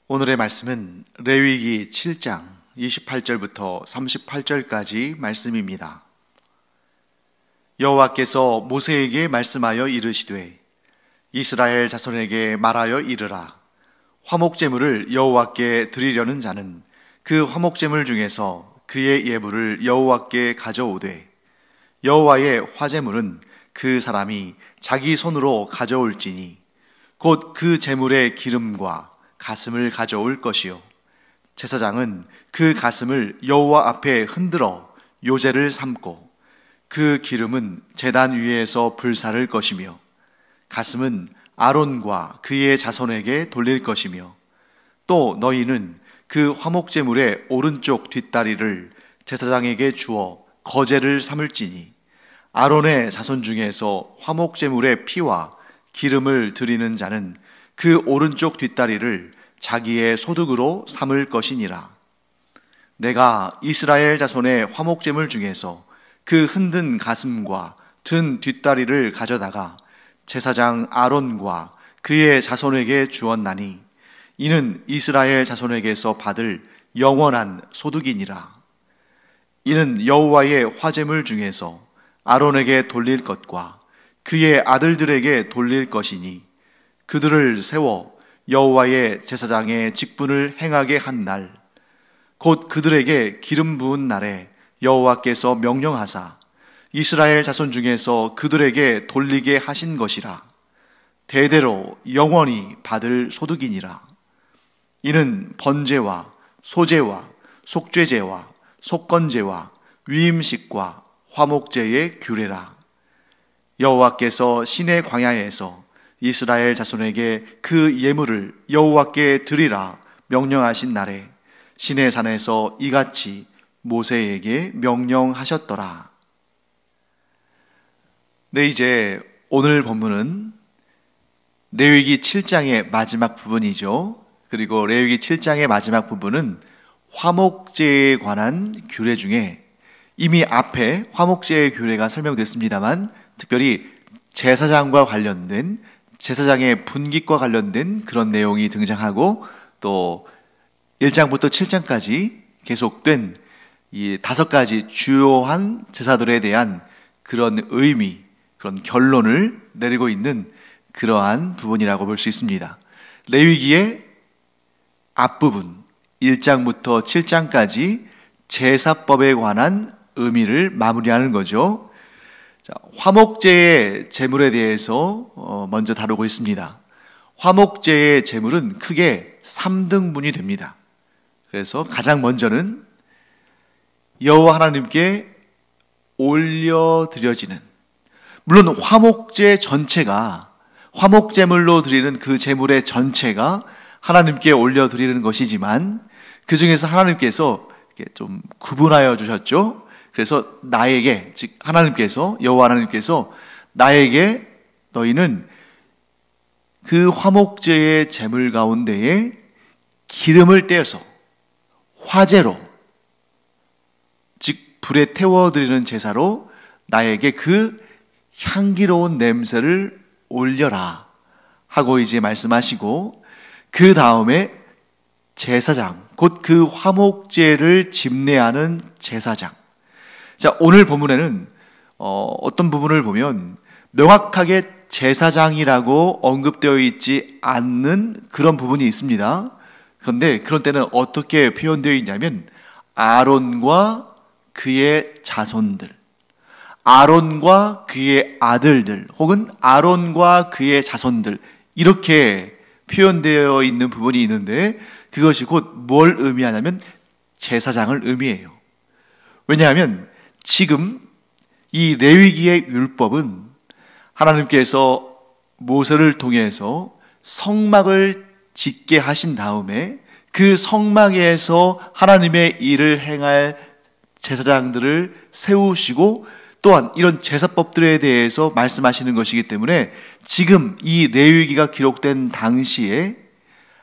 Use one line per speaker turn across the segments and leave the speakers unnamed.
오늘의 말씀은 레위기 7장 28절부터 38절까지 말씀입니다. 여호와께서 모세에게 말씀하여 이르시되 이스라엘 자손에게 말하여 이르라. 화목제물을 여호와께 드리려는 자는 그 화목제물 중에서 그의 예물을 여호와께 가져오되 여호와의 화제물은 그 사람이 자기 손으로 가져올지니 곧 그 제물의 기름과 가슴을 가져올 것이요 제사장은 그 가슴을 여호와 앞에 흔들어 요제를 삼고 그 기름은 제단 위에서 불사를 것이며 가슴은 아론과 그의 자손에게 돌릴 것이며 또 너희는 그 화목제물의 오른쪽 뒷다리를 제사장에게 주어 거제를 삼을지니 아론의 자손 중에서 화목제물의 피와 기름을 드리는 자는 그 오른쪽 뒷다리를 자기의 소득으로 삼을 것이니라. 내가 이스라엘 자손의 화목제물 중에서 그 흔든 가슴과 든 뒷다리를 가져다가 제사장 아론과 그의 자손에게 주었나니 이는 이스라엘 자손에게서 받을 영원한 소득이니라. 이는 여호와의 화제물 중에서 아론에게 돌릴 것과 그의 아들들에게 돌릴 것이니 그들을 세워 여호와의 제사장의 직분을 행하게 한 날, 곧 그들에게 기름 부은 날에 여호와께서 명령하사 이스라엘 자손 중에서 그들에게 돌리게 하신 것이라. 대대로 영원히 받을 소득이니라. 이는 번제와 소제와 속죄제와 속건제와 위임식과 화목제의 규례라. 여호와께서 시내 광야에서 이스라엘 자손에게 그 예물을 여호와께 드리라 명령하신 날에 시내 산에서 이같이 모세에게 명령하셨더라. 네, 이제 오늘 본문은 레위기 7장의 마지막 부분이죠. 그리고 레위기 7장의 마지막 부분은 화목제에 관한 규례 중에 이미 앞에 화목제의 규례가 설명됐습니다만 특별히 제사장과 관련된 제사장의 분깃과 관련된 그런 내용이 등장하고 또 1장부터 7장까지 계속된 이 5가지 주요한 제사들에 대한 그런 의미, 그런 결론을 내리고 있는 그러한 부분이라고 볼 수 있습니다. 레위기의 앞부분 1장부터 7장까지 제사법에 관한 의미를 마무리하는 거죠. 자, 화목제의 제물에 대해서 먼저 다루고 있습니다. 화목제의 제물은 크게 3등분이 됩니다. 그래서 가장 먼저는 여호와 하나님께 올려드려지는, 물론 화목제 전체가 화목제물로 드리는 그 제물의 전체가 하나님께 올려드리는 것이지만 그 중에서 하나님께서 이렇게 좀 구분하여 주셨죠. 그래서 나에게, 즉 하나님께서, 여호와 하나님께서 나에게 너희는 그 화목제의 제물 가운데에 기름을 떼어서 화제로, 즉 불에 태워드리는 제사로 나에게 그 향기로운 냄새를 올려라 하고 이제 말씀하시고, 그 다음에 제사장, 곧 그 화목제를 집례하는 제사장. 자, 오늘 본문에는 어떤 부분을 보면 명확하게 제사장이라고 언급되어 있지 않는 그런 부분이 있습니다. 그런데 그런 때는 어떻게 표현되어 있냐면 아론과 그의 자손들, 아론과 그의 아들들, 혹은 아론과 그의 자손들, 이렇게 표현되어 있는 부분이 있는데 그것이 곧 뭘 의미하냐면 제사장을 의미해요. 왜냐하면 지금 이 레위기의 율법은 하나님께서 모세를 통해서 성막을 짓게 하신 다음에 그 성막에서 하나님의 일을 행할 제사장들을 세우시고 또한 이런 제사법들에 대해서 말씀하시는 것이기 때문에 지금 이 레위기가 기록된 당시에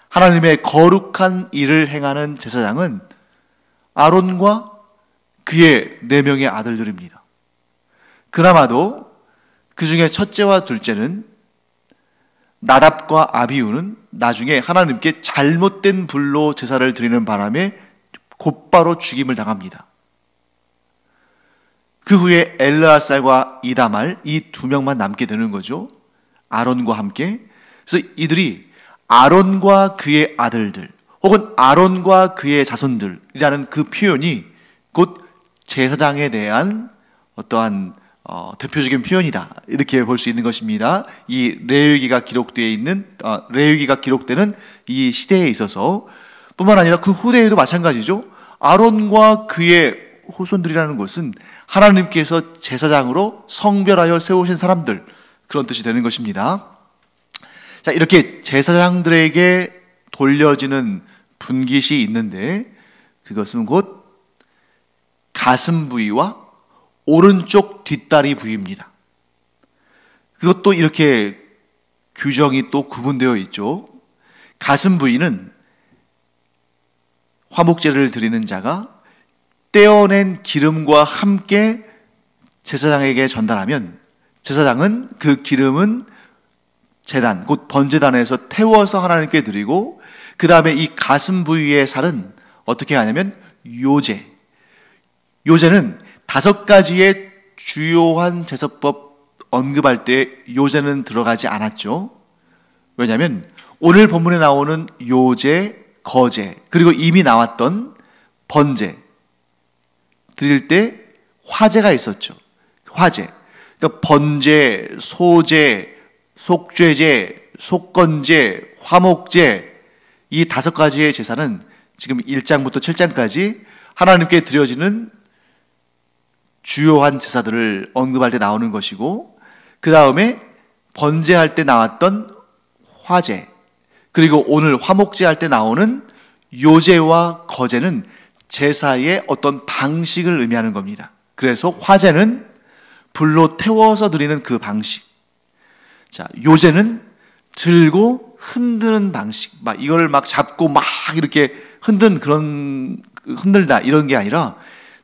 하나님의 거룩한 일을 행하는 제사장은 아론과 그의 4명의 나답과 아비후는 나중에 하나님께 잘못된 불로 제사를 드리는 바람에 곧바로 죽임을 당합니다. 그 후에 엘르아살과 이다말 이 두 명만 남게 되는 거죠. 아론과 함께. 그래서 이들이 아론과 그의 아들들 혹은 아론과 그의 자손들이라는 그 표현이 곧 제사장에 대한 어떠한 대표적인 표현이다, 이렇게 볼 수 있는 것입니다. 이 레위기가 기록되는 이 시대에 있어서 뿐만 아니라 그 후대에도 마찬가지죠. 아론과 그의 후손들이라는 것은 하나님께서 제사장으로 성별하여 세우신 사람들, 그런 뜻이 되는 것입니다. 자, 이렇게 제사장들에게 돌려지는 분깃이 있는데 그것은 곧 가슴 부위와 오른쪽 뒷다리 부위입니다. 그것도 이렇게 규정이 또 구분되어 있죠. 가슴 부위는 화목제를 드리는 자가 떼어낸 기름과 함께 제사장에게 전달하면 제사장은 그 기름은 제단, 곧 번제단에서 태워서 하나님께 드리고, 그 다음에 이 가슴 부위의 살은 어떻게 하냐면 요제는 5가지의 주요한 제사법 언급할 때 요제는 들어가지 않았죠. 왜냐하면 오늘 본문에 나오는 요제, 거제, 그리고 이미 나왔던 번제 드릴 때 화제가 있었죠. 화제. 그러니까 번제, 소제, 속죄제, 속건제, 화목제, 이 5가지의 제사는 지금 1장부터 7장까지 하나님께 드려지는 주요한 제사들을 언급할 때 나오는 것이고, 그 다음에 번제할 때 나왔던 화제, 그리고 오늘 화목제 할 때 나오는 요제와 거제는 제사의 어떤 방식을 의미하는 겁니다. 그래서 화제는 불로 태워서 드리는 그 방식. 자, 요제는 들고 흔드는 방식. 이걸 막 잡고 막 이렇게 흔들다 이런 게 아니라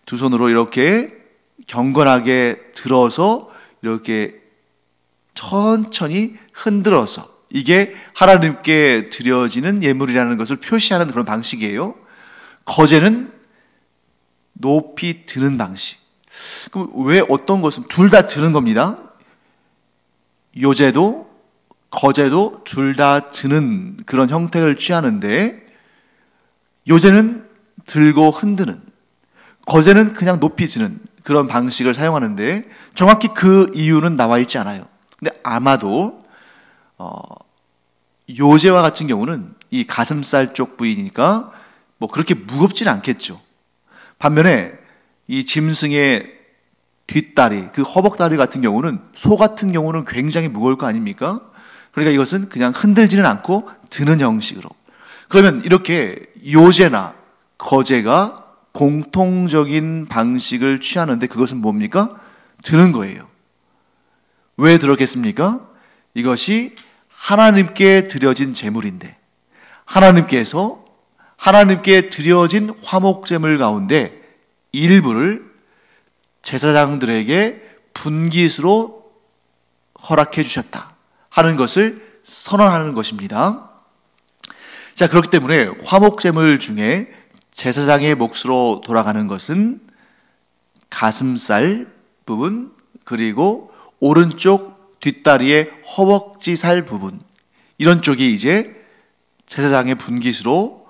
두 손으로 이렇게 경건하게 들어서 이렇게 천천히 흔들어서, 이게 하나님께 드려지는 예물이라는 것을 표시하는 그런 방식이에요. 거제는 높이 드는 방식. 그럼 왜 어떤 것은 둘 다 드는 겁니다. 요제도 거제도 둘 다 드는 그런 형태를 취하는데, 요제는 들고 흔드는, 거제는 그냥 높이 드는 그런 방식을 사용하는데 정확히 그 이유는 나와 있지 않아요. 근데 아마도 요제와 같은 경우는 이 가슴살 쪽 부위니까 뭐 그렇게 무겁지는 않겠죠. 반면에 이 짐승의 뒷다리, 그 허벅다리 같은 경우는, 소 같은 경우는 굉장히 무거울 거 아닙니까? 그러니까 이것은 그냥 흔들지는 않고 드는 형식으로. 그러면 이렇게 요제나 거제가 공통적인 방식을 취하는데 그것은 뭡니까? 드는 거예요. 왜 들었겠습니까? 이것이 하나님께 드려진 제물인데, 하나님께 드려진 화목제물 가운데 일부를 제사장들에게 분깃으로 허락해 주셨다 하는 것을 선언하는 것입니다. 자, 그렇기 때문에 화목제물 중에 제사장의 몫으로 돌아가는 것은 가슴살 부분, 그리고 오른쪽 뒷다리의 허벅지 살 부분, 이런 쪽이 이제 제사장의 분깃으로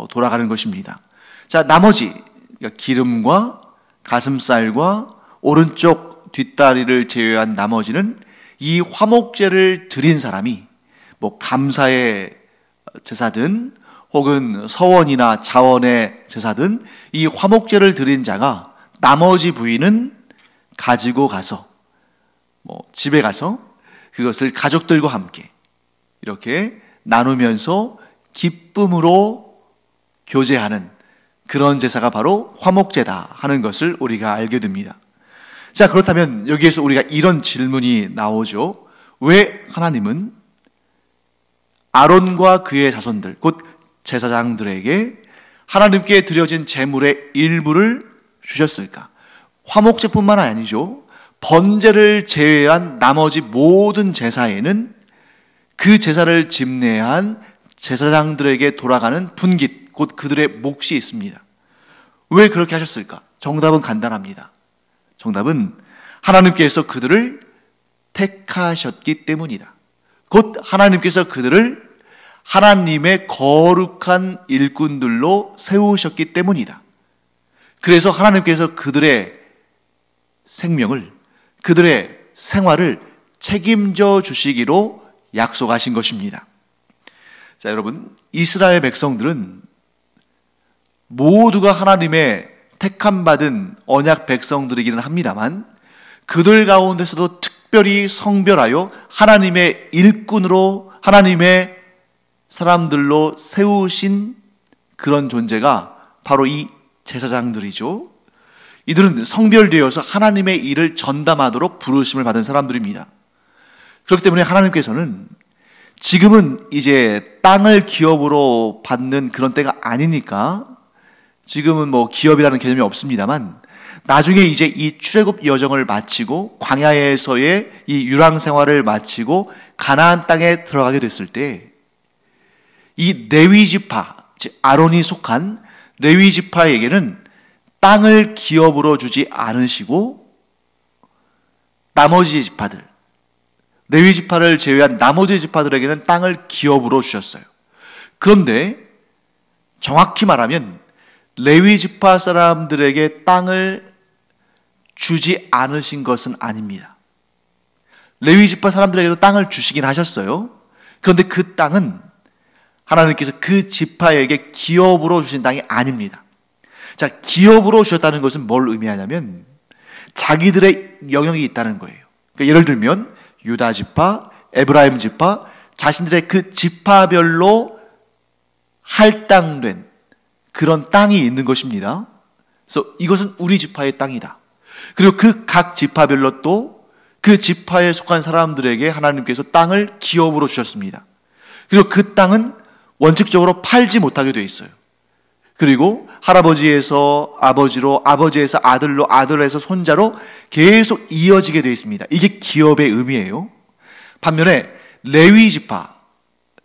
돌아가는 것입니다. 자, 나머지 그러니까 기름과 가슴살과 오른쪽 뒷다리를 제외한 나머지는 이 화목제를 드린 사람이 뭐 감사의 제사든 혹은 서원이나 자원의 제사든 이 화목제를 드린 자가 나머지 부위는 가지고 가서 집에 가서 그것을 가족들과 함께 이렇게 나누면서 기쁨으로 교제하는 그런 제사가 바로 화목제다 하는 것을 우리가 알게 됩니다. 자, 그렇다면 여기에서 우리가 이런 질문이 나오죠. 왜 하나님은 아론과 그의 자손들, 곧 제사장들에게 하나님께 드려진 제물의 일부를 주셨을까? 화목제뿐만 아니죠. 번제를 제외한 나머지 모든 제사에는 그 제사를 집례한 제사장들에게 돌아가는 분깃, 곧 그들의 몫이 있습니다. 왜 그렇게 하셨을까? 정답은 간단합니다. 정답은 하나님께서 그들을 택하셨기 때문이다. 곧 하나님께서 그들을 하나님의 거룩한 일꾼들로 세우셨기 때문이다. 그래서 하나님께서 그들의 생명을, 그들의 생활을 책임져 주시기로 약속하신 것입니다. 자, 여러분, 이스라엘 백성들은 모두가 하나님의 택함받은 언약 백성들이기는 합니다만, 그들 가운데서도 특별히 성별하여 하나님의 일꾼으로, 하나님의 사람들로 세우신 그런 존재가 바로 이 제사장들이죠. 이들은 성별되어서 하나님의 일을 전담하도록 부르심을 받은 사람들입니다. 그렇기 때문에 하나님께서는 지금은 이제 땅을 기업으로 받는 그런 때가 아니니까, 지금은 뭐 기업이라는 개념이 없습니다만, 나중에 이제 이 출애굽 여정을 마치고 광야에서의 이 유랑 생활을 마치고 가나안 땅에 들어가게 됐을 때, 이 레위 지파, 즉 아론이 속한 레위 지파에게는 땅을 기업으로 주지 않으시고, 나머지 지파들, 레위 지파를 제외한 나머지 지파들에게는 땅을 기업으로 주셨어요. 그런데 정확히 말하면 레위 지파 사람들에게 땅을 주지 않으신 것은 아닙니다. 레위 지파 사람들에게도 땅을 주시긴 하셨어요. 그런데 그 땅은 하나님께서 그 지파에게 기업으로 주신 땅이 아닙니다. 자, 기업으로 주셨다는 것은 뭘 의미하냐면 자기들의 영역이 있다는 거예요. 그러니까 예를 들면 유다 지파, 에브라임 지파, 자신들의 그 지파별로 할당된 그런 땅이 있는 것입니다. 그래서 이것은 우리 지파의 땅이다. 그리고 그 각 지파별로 또 그 지파에 속한 사람들에게 하나님께서 땅을 기업으로 주셨습니다. 그리고 그 땅은 원칙적으로 팔지 못하게 되어 있어요. 그리고 할아버지에서 아버지로, 아버지에서 아들로, 아들에서 손자로 계속 이어지게 되어 있습니다. 이게 기업의 의미예요. 반면에 레위 지파,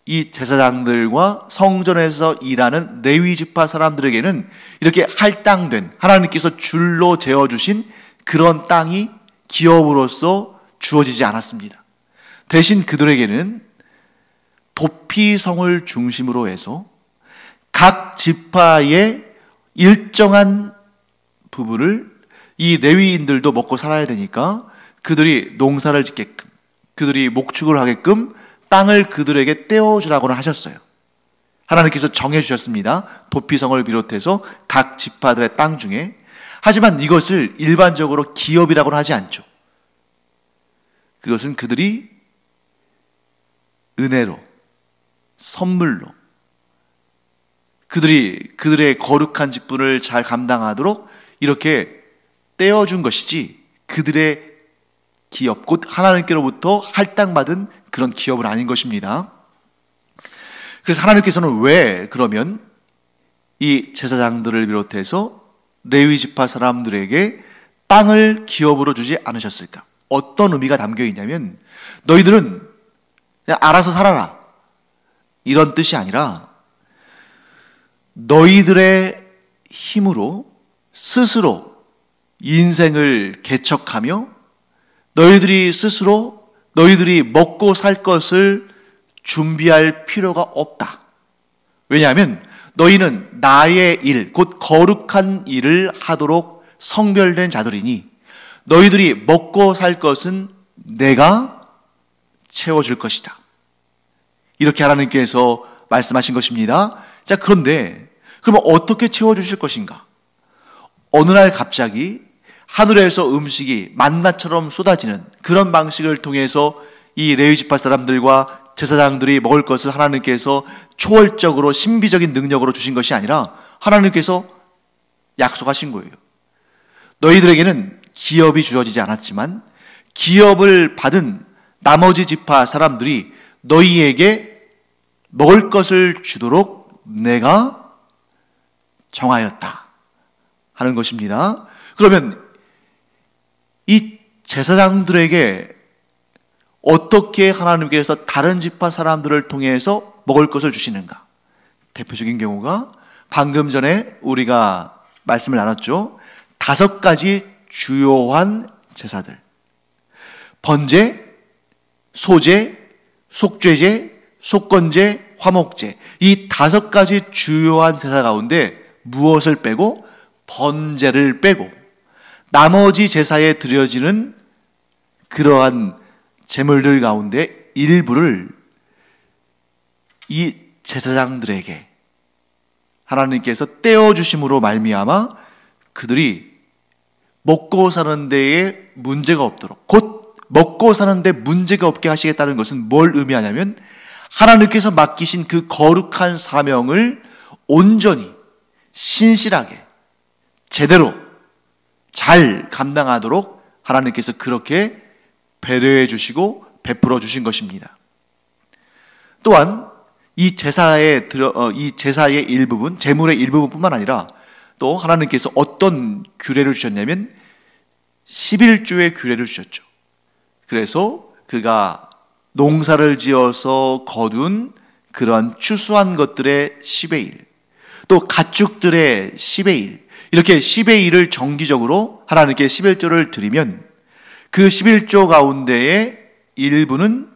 이 제사장들과 성전에서 일하는 레위 지파 사람들에게는 이렇게 할당된, 하나님께서 줄로 재어주신 그런 땅이 기업으로서 주어지지 않았습니다. 대신 그들에게는 도피성을 중심으로 해서 각 지파의 일정한 부분을 이 레위인들도 먹고 살아야 되니까 그들이 농사를 짓게끔, 그들이 목축을 하게끔 땅을 그들에게 떼어주라고는 하셨어요. 하나님께서 정해주셨습니다. 도피성을 비롯해서 각 지파들의 땅 중에. 하지만 이것을 일반적으로 기업이라고는 하지 않죠. 그것은 그들이 은혜로, 선물로, 그들의 거룩한 직분을 잘 감당하도록 이렇게 떼어준 것이지, 그들의 기업, 곧 하나님께로부터 할당받은 그런 기업은 아닌 것입니다. 그래서 하나님께서는 왜 그러면 이 제사장들을 비롯해서 레위 지파 사람들에게 땅을 기업으로 주지 않으셨을까? 어떤 의미가 담겨 있냐면, 너희들은 그냥 알아서 살아라, 이런 뜻이 아니라 너희들의 힘으로 스스로 인생을 개척하며 너희들이 스스로 너희들이 먹고 살 것을 준비할 필요가 없다. 왜냐하면 너희는 나의 일, 곧 거룩한 일을 하도록 성별된 자들이니 너희들이 먹고 살 것은 내가 채워줄 것이다. 이렇게 하나님께서 말씀하신 것입니다. 자, 그런데 그러면 어떻게 채워주실 것인가? 어느 날 갑자기 하늘에서 음식이 만나처럼 쏟아지는 그런 방식을 통해서 이 레위 지파 사람들과 제사장들이 먹을 것을 하나님께서 초월적으로 신비적인 능력으로 주신 것이 아니라 하나님께서 약속하신 거예요. 너희들에게는 기업이 주어지지 않았지만 기업을 받은 나머지 지파 사람들이 너희에게 먹을 것을 주도록 내가 정하였다 하는 것입니다. 그러면 이 제사장들에게 어떻게 하나님께서 다른 지파 사람들을 통해서 먹을 것을 주시는가? 대표적인 경우가 방금 전에 우리가 말씀을 나눴죠. 5가지 주요한 제사들. 번제, 소제, 속죄제, 속건제, 화목제. 이 5가지 주요한 제사 가운데 무엇을 빼고? 번제를 빼고 나머지 제사에 드려지는 그러한 제물들 가운데 일부를 이 제사장들에게 하나님께서 떼어주심으로 말미암아 그들이 먹고 사는 데에 문제가 없도록, 곧 먹고 사는 데 문제가 없게 하시겠다는 것은 뭘 의미하냐면 하나님께서 맡기신 그 거룩한 사명을 온전히 신실하게 제대로 잘 감당하도록 하나님께서 그렇게 배려해 주시고 베풀어 주신 것입니다. 또한 이 제사의 일부분, 제물의 일부분뿐만 아니라 또 하나님께서 어떤 규례를 주셨냐면 11조의 규례를 주셨죠. 그래서 그가 농사를 지어서 거둔 그러한 추수한 것들의 10의 1, 또 가축들의 10의 1, 이렇게 10의 1을 정기적으로 하나님께 11조를 드리면 그 11조 가운데의 일부는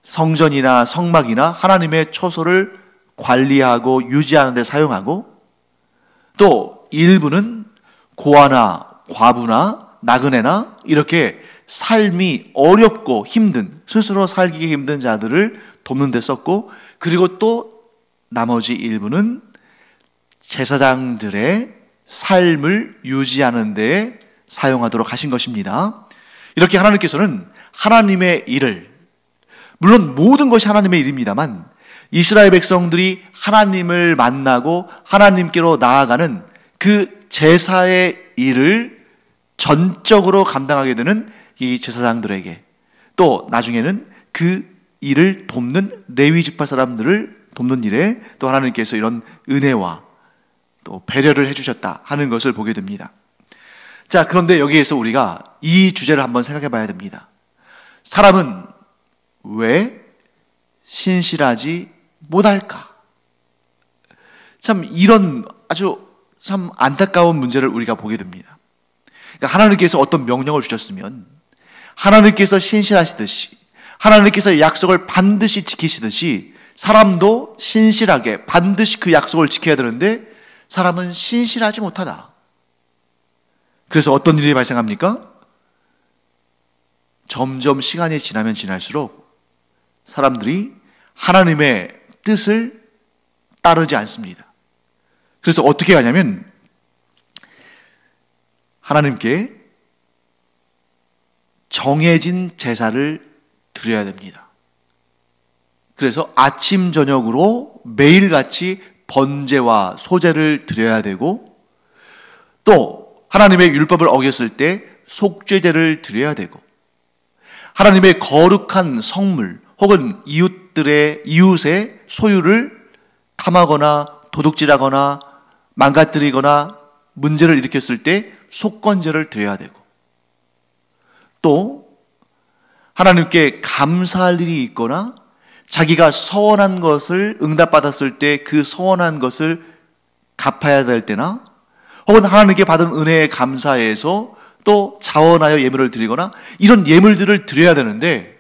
성전이나 성막이나 하나님의 처소를 관리하고 유지하는 데 사용하고, 또 일부는 고아나 과부나 나그네나 이렇게 삶이 어렵고 힘든, 스스로 살기 힘든 자들을 돕는 데 썼고, 그리고 또 나머지 일부는 제사장들의 삶을 유지하는 데 사용하도록 하신 것입니다. 이렇게 하나님께서는 하나님의 일을, 물론 모든 것이 하나님의 일입니다만 이스라엘 백성들이 하나님을 만나고 하나님께로 나아가는 그 제사의 일을 전적으로 감당하게 되는 이 제사장들에게, 또 나중에는 그 일을 돕는 레위 지파 사람들을 돕는 일에 또 하나님께서 이런 은혜와 또 배려를 해주셨다 하는 것을 보게 됩니다. 자, 그런데 여기에서 우리가 이 주제를 한번 생각해 봐야 됩니다. 사람은 왜 신실하지 못할까? 참 이런 아주 참 안타까운 문제를 우리가 보게 됩니다. 그러니까 하나님께서 어떤 명령을 주셨으면 하나님께서 신실하시듯이, 하나님께서 약속을 반드시 지키시듯이 사람도 신실하게 반드시 그 약속을 지켜야 되는데 사람은 신실하지 못하다. 그래서 어떤 일이 발생합니까? 점점 시간이 지나면 지날수록 사람들이 하나님의 뜻을 따르지 않습니다. 그래서 어떻게 하냐면 하나님께 정해진 제사를 드려야 됩니다. 그래서 아침 저녁으로 매일같이 번제와 소제를 드려야 되고, 또 하나님의 율법을 어겼을 때 속죄제를 드려야 되고, 하나님의 거룩한 성물 혹은 이웃의 소유를 탐하거나 도둑질하거나 망가뜨리거나 문제를 일으켰을 때 속건제를 드려야 되고, 또 하나님께 감사할 일이 있거나 자기가 서원한 것을 응답받았을 때 그 서원한 것을 갚아야 될 때나, 혹은 하나님께 받은 은혜에 감사해서 또 자원하여 예물을 드리거나 이런 예물들을 드려야 되는데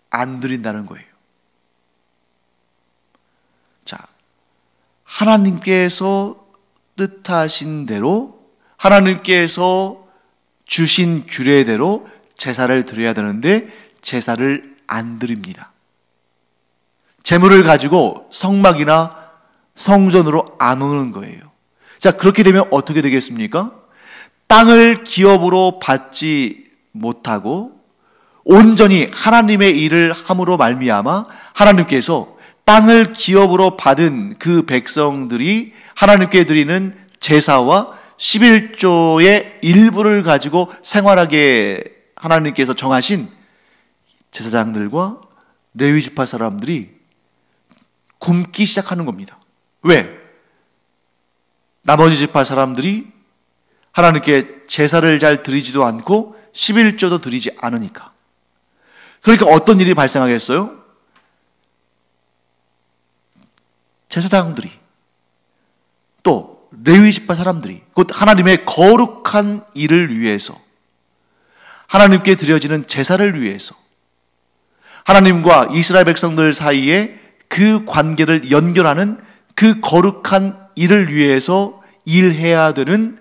안 드린다는 거예요. 자, 하나님께서 뜻하신 대로, 하나님께서 주신 규례대로 제사를 드려야 되는데 제사를 안 드립니다. 제물을 가지고 성막이나 성전으로 안 오는 거예요. 자, 그렇게 되면 어떻게 되겠습니까? 땅을 기업으로 받지 못하고 온전히 하나님의 일을 함으로 말미암아 하나님께서 땅을 기업으로 받은 그 백성들이 하나님께 드리는 제사와 11조의 일부를 가지고 생활하게 하나님께서 정하신 제사장들과 레위 지파 사람들이 굶기 시작하는 겁니다. 왜? 나머지 지파 사람들이 하나님께 제사를 잘 드리지도 않고 11조도 드리지 않으니까. 그러니까 어떤 일이 발생하겠어요? 제사장들이, 또 레위 지파 사람들이, 곧 하나님의 거룩한 일을 위해서, 하나님께 드려지는 제사를 위해서, 하나님과 이스라엘 백성들 사이에 그 관계를 연결하는 그 거룩한 일을 위해서 일해야 되는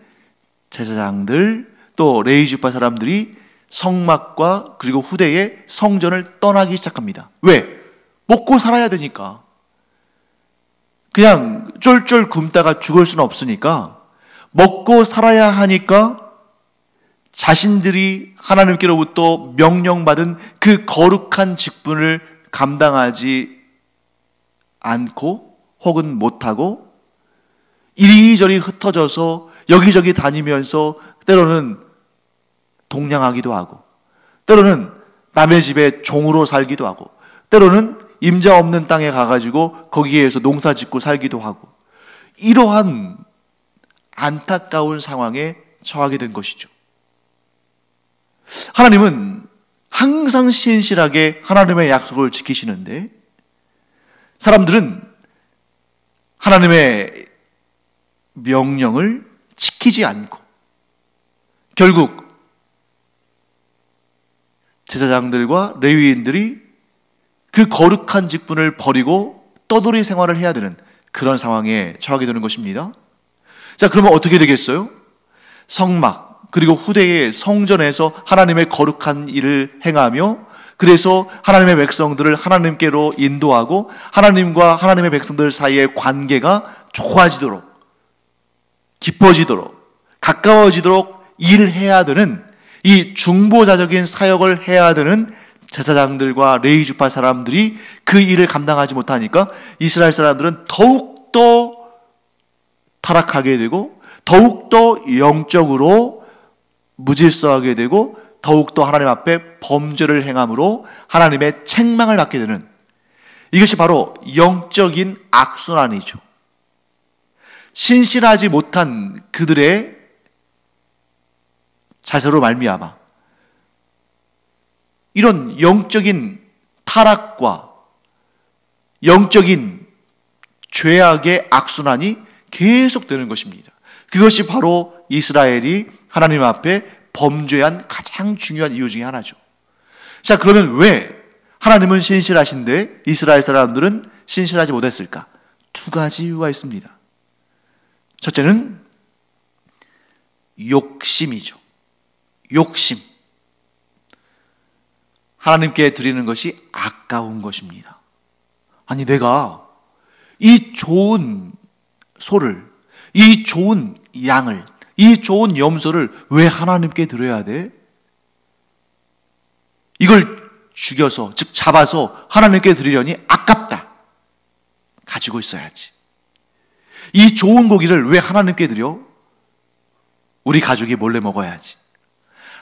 제사장들, 또 레위 지파 사람들이 성막과 그리고 후대에 성전을 떠나기 시작합니다. 왜? 먹고 살아야 되니까. 그냥 쫄쫄 굶다가 죽을 수는 없으니까 먹고 살아야 하니까 자신들이 하나님께로부터 명령받은 그 거룩한 직분을 감당하지 않고 혹은 못하고 이리저리 흩어져서 여기저기 다니면서 때로는 동냥하기도 하고, 때로는 남의 집에 종으로 살기도 하고, 때로는 임자 없는 땅에 가가지고 거기에서 농사 짓고 살기도 하고, 이러한 안타까운 상황에 처하게 된 것이죠. 하나님은 항상 신실하게 하나님의 약속을 지키시는데, 사람들은 하나님의 명령을 지키지 않고 결국 제사장들과 레위인들이 그 거룩한 직분을 버리고 떠돌이 생활을 해야 되는 그런 상황에 처하게 되는 것입니다. 자, 그러면 어떻게 되겠어요? 성막 그리고 후대의 성전에서 하나님의 거룩한 일을 행하며, 그래서 하나님의 백성들을 하나님께로 인도하고 하나님과 하나님의 백성들 사이의 관계가 좋아지도록, 깊어지도록, 가까워지도록 일해야 되는, 이 중보자적인 사역을 해야 되는 제사장들과 레위 지파 사람들이 그 일을 감당하지 못하니까 이스라엘 사람들은 더욱더 타락하게 되고, 더욱더 영적으로 무질서하게 되고, 더욱더 하나님 앞에 범죄를 행함으로 하나님의 책망을 받게 되는, 이것이 바로 영적인 악순환이죠. 신실하지 못한 그들의 자세로 말미암아 이런 영적인 타락과 영적인 죄악의 악순환이 계속되는 것입니다. 그것이 바로 이스라엘이 하나님 앞에 범죄한 가장 중요한 이유 중에 하나죠. 자, 그러면 왜 하나님은 신실하신데 이스라엘 사람들은 신실하지 못했을까? 두 가지 이유가 있습니다. 첫째는 욕심이죠. 욕심. 하나님께 드리는 것이 아까운 것입니다. 아니, 내가 이 좋은 소를, 이 좋은 양을, 이 좋은 염소를 왜 하나님께 드려야 돼? 이걸 죽여서, 즉 잡아서 하나님께 드리려니 아깝다. 가지고 있어야지. 이 좋은 고기를 왜 하나님께 드려? 우리 가족이 몰래 먹어야지.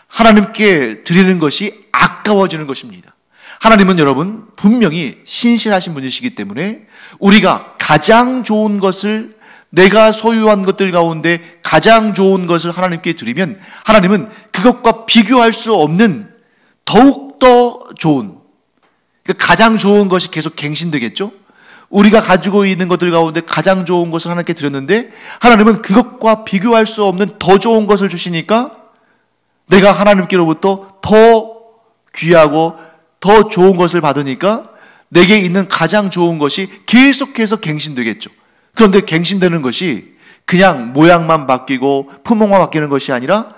하나님께 드리는 것이 아까워지는 것입니다. 하나님은 여러분 분명히 신실하신 분이시기 때문에 우리가 가장 좋은 것을, 내가 소유한 것들 가운데 가장 좋은 것을 하나님께 드리면 하나님은 그것과 비교할 수 없는 더욱더 좋은, 그러니까 가장 좋은 것이 계속 갱신되겠죠. 우리가 가지고 있는 것들 가운데 가장 좋은 것을 하나님께 드렸는데 하나님은 그것과 비교할 수 없는 더 좋은 것을 주시니까 내가 하나님께로부터 더 귀하고 더 좋은 것을 받으니까 내게 있는 가장 좋은 것이 계속해서 갱신되겠죠. 그런데 갱신되는 것이 그냥 모양만 바뀌고 품목만 바뀌는 것이 아니라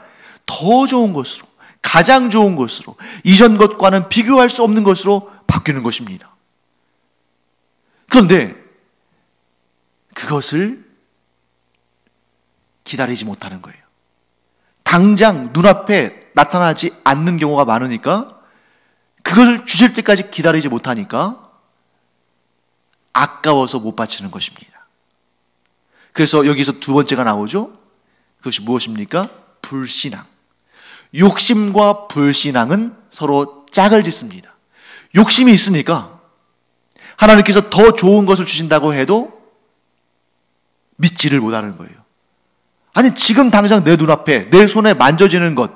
더 좋은 것으로, 가장 좋은 것으로, 이전 것과는 비교할 수 없는 것으로 바뀌는 것입니다. 그런데 그것을 기다리지 못하는 거예요. 당장 눈앞에 나타나지 않는 경우가 많으니까, 그것을 주실 때까지 기다리지 못하니까 아까워서 못 바치는 것입니다. 그래서 여기서 두 번째가 나오죠. 그것이 무엇입니까? 불신앙. 욕심과 불신앙은 서로 짝을 짓습니다. 욕심이 있으니까 하나님께서 더 좋은 것을 주신다고 해도 믿지를 못하는 거예요. 아니, 지금 당장 내 눈앞에 내 손에 만져지는 것,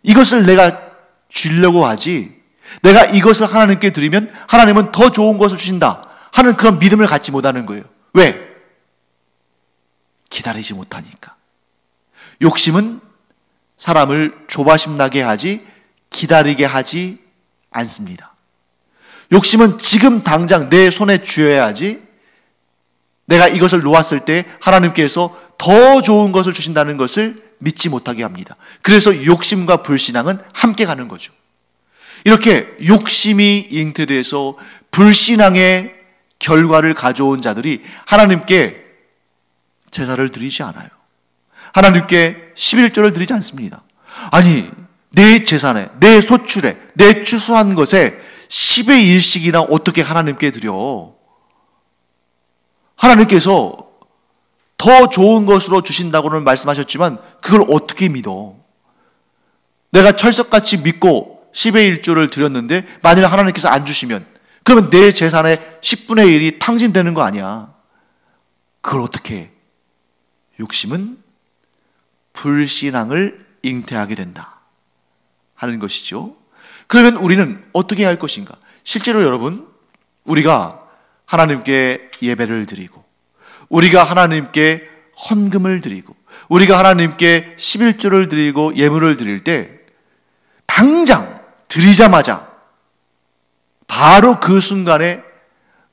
이것을 내가 주려고 하지, 내가 이것을 하나님께 드리면 하나님은 더 좋은 것을 주신다 하는 그런 믿음을 갖지 못하는 거예요. 왜? 기다리지 못하니까. 욕심은 사람을 조바심 나게 하지 기다리게 하지 않습니다. 욕심은 지금 당장 내 손에 쥐어야지 내가 이것을 놓았을 때 하나님께서 더 좋은 것을 주신다는 것을 믿지 못하게 합니다. 그래서 욕심과 불신앙은 함께 가는 거죠. 이렇게 욕심이 잉태돼서 불신앙의 결과를 가져온 자들이 하나님께 제사를 드리지 않아요. 하나님께 11조를 드리지 않습니다. 아니, 내 재산에, 내 소출에, 내 추수한 것에 10의 1씩이나 어떻게 하나님께 드려? 하나님께서 더 좋은 것으로 주신다고는 말씀하셨지만 그걸 어떻게 믿어? 내가 철석같이 믿고 10의 1조를 드렸는데 만일 하나님께서 안 주시면 그러면 내 재산의 10분의 1이 탕진되는 거 아니야? 그걸 어떻게 해? 욕심은 불신앙을 잉태하게 된다 하는 것이죠. 그러면 우리는 어떻게 해야 할 것인가? 실제로 여러분, 우리가 하나님께 예배를 드리고 우리가 하나님께 헌금을 드리고 우리가 하나님께 11조를 드리고 예물을 드릴 때 당장 드리자마자 바로 그 순간에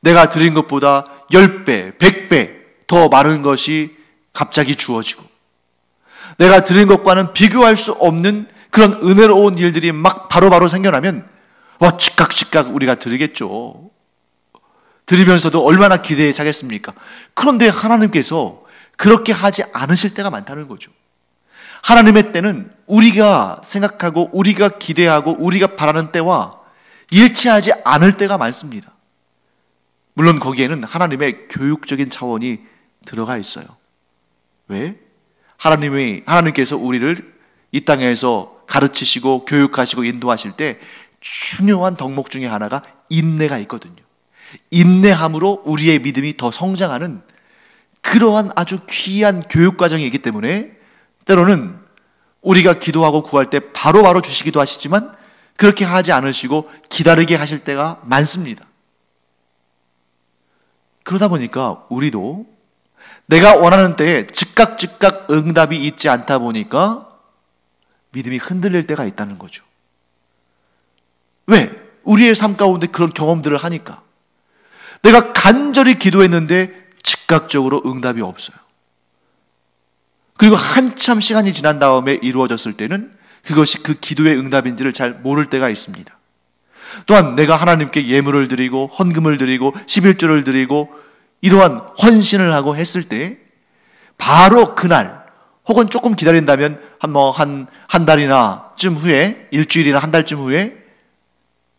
내가 드린 것보다 10배, 100배 더 많은 것이 갑자기 주어지고 내가 드린 것과는 비교할 수 없는 그런 은혜로운 일들이 막 바로바로 생겨나면 즉각 우리가 드리겠죠. 드리면서도 얼마나 기대에 차겠습니까? 그런데 하나님께서 그렇게 하지 않으실 때가 많다는 거죠. 하나님의 때는 우리가 생각하고 우리가 기대하고 우리가 바라는 때와 일치하지 않을 때가 많습니다. 물론 거기에는 하나님의 교육적인 차원이 들어가 있어요. 왜? 하나님께서 우리를 이 땅에서 가르치시고 교육하시고 인도하실 때 중요한 덕목 중에 하나가 인내가 있거든요. 인내함으로 우리의 믿음이 더 성장하는 그러한 아주 귀한 교육 과정이 있기 때문에 때로는 우리가 기도하고 구할 때 바로바로 주시기도 하시지만 그렇게 하지 않으시고 기다리게 하실 때가 많습니다. 그러다 보니까 우리도 내가 원하는 때에 즉각 응답이 있지 않다 보니까 믿음이 흔들릴 때가 있다는 거죠. 왜? 우리의 삶 가운데 그런 경험들을 하니까. 내가 간절히 기도했는데 즉각적으로 응답이 없어요. 그리고 한참 시간이 지난 다음에 이루어졌을 때는 그것이 그 기도의 응답인지를 잘 모를 때가 있습니다. 또한 내가 하나님께 예물을 드리고 헌금을 드리고 11조를 드리고 이러한 헌신을 하고 했을 때 바로 그날 혹은 조금 기다린다면 한 달이나 쯤 후에 일주일이나 한 달쯤 후에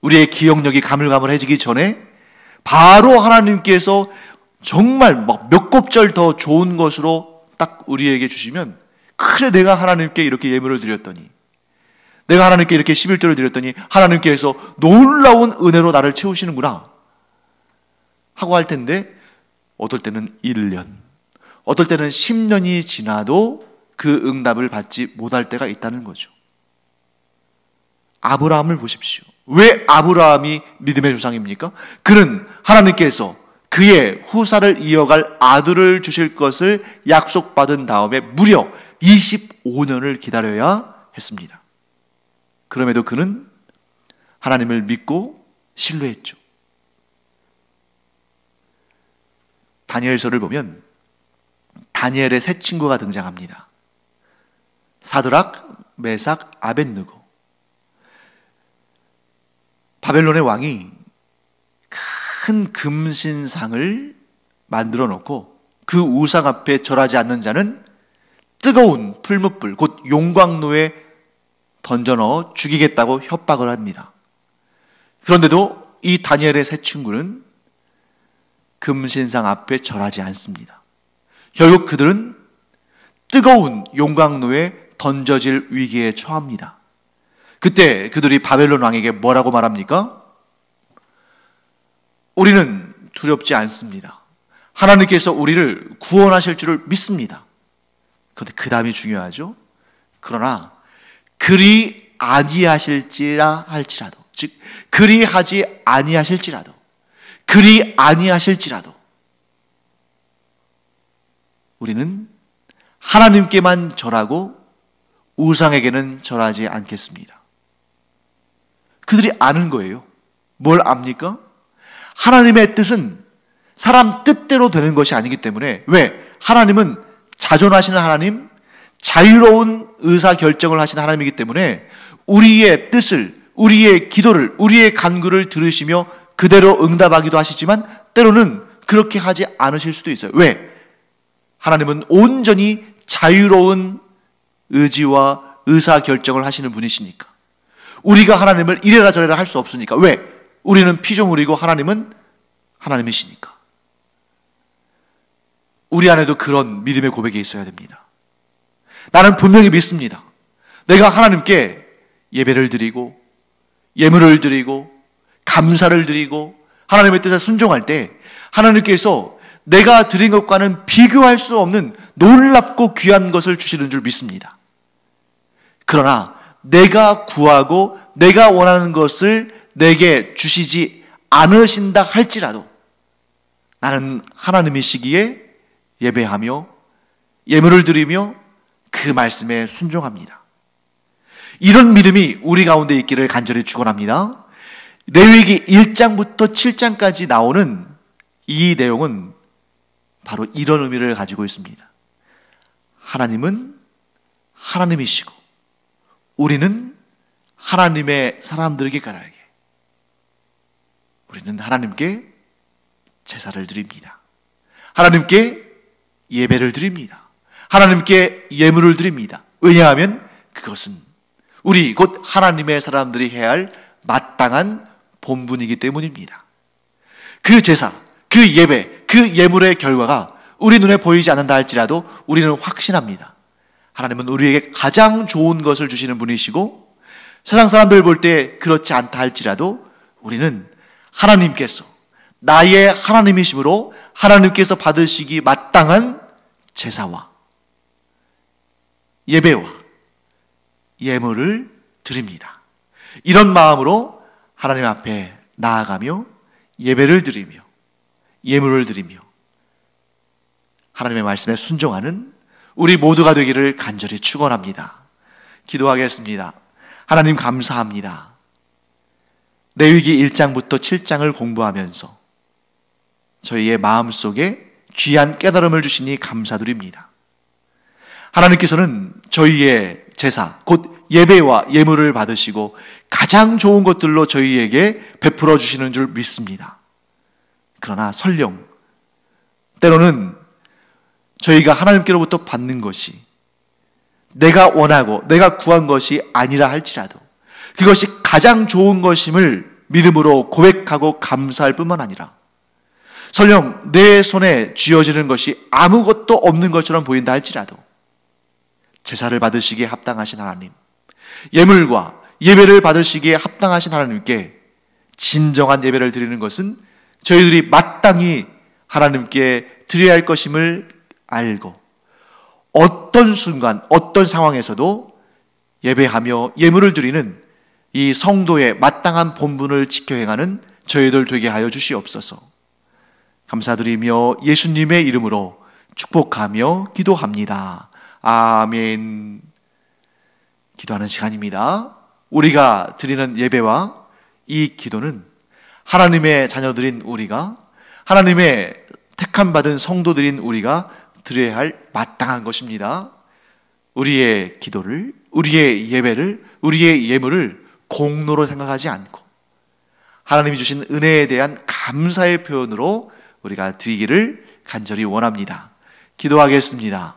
우리의 기억력이 가물가물해지기 전에 바로 하나님께서 정말 몇 곱절 더 좋은 것으로 딱 우리에게 주시면 그래 내가 하나님께 이렇게 예물을 드렸더니 내가 하나님께 이렇게 11조를 드렸더니 하나님께서 놀라운 은혜로 나를 채우시는구나 하고 할 텐데 어떨 때는 1년, 어떨 때는 10년이 지나도 그 응답을 받지 못할 때가 있다는 거죠. 아브라함을 보십시오. 왜 아브라함이 믿음의 조상입니까? 그는 하나님께서 그의 후사를 이어갈 아들을 주실 것을 약속받은 다음에 무려 25년을 기다려야 했습니다. 그럼에도 그는 하나님을 믿고 신뢰했죠. 다니엘서를 보면 다니엘의 세 친구가 등장합니다. 사드락, 메삭, 아벳느고. 바벨론의 왕이 큰 금신상을 만들어 놓고 그 우상 앞에 절하지 않는 자는 뜨거운 풀무불 곧 용광로에 던져 넣어 죽이겠다고 협박을 합니다. 그런데도 이 다니엘의 세 친구는 금신상 앞에 절하지 않습니다. 결국 그들은 뜨거운 용광로에 던져질 위기에 처합니다. 그때 그들이 바벨론 왕에게 뭐라고 말합니까? 우리는 두렵지 않습니다. 하나님께서 우리를 구원하실 줄을 믿습니다. 그런데 그 다음이 중요하죠. 그러나 그리 아니하실지라 할지라도 즉 그리 아니하실지라도 우리는 하나님께만 절하고 우상에게는 절하지 않겠습니다. 그들이 아는 거예요. 뭘 압니까? 하나님의 뜻은 사람 뜻대로 되는 것이 아니기 때문에, 왜? 하나님은 자존하시는 하나님, 자유로운 의사결정을 하시는 하나님이기 때문에 우리의 뜻을, 우리의 기도를, 우리의 간구를 들으시며 그대로 응답하기도 하시지만 때로는 그렇게 하지 않으실 수도 있어요. 왜? 하나님은 온전히 자유로운 의지와 의사결정을 하시는 분이시니까. 우리가 하나님을 이래라 저래라 할 수 없으니까. 왜? 우리는 피조물이고 하나님은 하나님이시니까. 우리 안에도 그런 믿음의 고백이 있어야 됩니다. 나는 분명히 믿습니다. 내가 하나님께 예배를 드리고 예물을 드리고 감사를 드리고 하나님의 뜻에 순종할 때 하나님께서 내가 드린 것과는 비교할 수 없는 놀랍고 귀한 것을 주시는 줄 믿습니다. 그러나 내가 구하고 내가 원하는 것을 내게 주시지 않으신다 할지라도 나는 하나님이시기에 예배하며 예물을 드리며 그 말씀에 순종합니다. 이런 믿음이 우리 가운데 있기를 간절히 축원합니다. 레위기 1장부터 7장까지 나오는 이 내용은 바로 이런 의미를 가지고 있습니다. 하나님은 하나님이시고 우리는 하나님의 사람들에게 까닭에 우리는 하나님께 제사를 드립니다. 하나님께 예배를 드립니다. 하나님께 예물을 드립니다. 왜냐하면 그것은 우리 곧 하나님의 사람들이 해야 할 마땅한 본분이기 때문입니다. 그 제사, 그 예배, 그 예물의 결과가 우리 눈에 보이지 않는다 할지라도 우리는 확신합니다. 하나님은 우리에게 가장 좋은 것을 주시는 분이시고 세상 사람들 볼 때 그렇지 않다 할지라도 우리는 하나님께서 나의 하나님이심으로 하나님께서 받으시기 마땅한 제사와 예배와 예물을 드립니다. 이런 마음으로 하나님 앞에 나아가며 예배를 드리며 예물을 드리며 하나님의 말씀에 순종하는 우리 모두가 되기를 간절히 축원합니다. 기도하겠습니다. 하나님 감사합니다. 레위기 1장부터 7장을 공부하면서 저희의 마음속에 귀한 깨달음을 주시니 감사드립니다. 하나님께서는 저희의 제사, 곧 예배와 예물을 받으시고 가장 좋은 것들로 저희에게 베풀어 주시는 줄 믿습니다. 그러나 설령 때로는 저희가 하나님께로부터 받는 것이 내가 원하고 내가 구한 것이 아니라 할지라도 그것이 가장 좋은 것임을 믿음으로 고백하고 감사할 뿐만 아니라 설령 내 손에 쥐어지는 것이 아무것도 없는 것처럼 보인다 할지라도 제사를 받으시기에 합당하신 하나님, 예물과 예배를 받으시기에 합당하신 하나님께 진정한 예배를 드리는 것은 저희들이 마땅히 하나님께 드려야 할 것임을 알고 어떤 순간, 어떤 상황에서도 예배하며 예물을 드리는 이 성도의 마땅한 본분을 지켜 행하는 저희들 되게 하여 주시옵소서. 감사드리며 예수님의 이름으로 축복하며 기도합니다. 아멘. 기도하는 시간입니다. 우리가 드리는 예배와 이 기도는 하나님의 자녀들인 우리가, 하나님의 택함 받은 성도들인 우리가 드려야 할 마땅한 것입니다. 우리의 기도를, 우리의 예배를, 우리의 예물을 공로로 생각하지 않고 하나님이 주신 은혜에 대한 감사의 표현으로 우리가 드리기를 간절히 원합니다. 기도하겠습니다.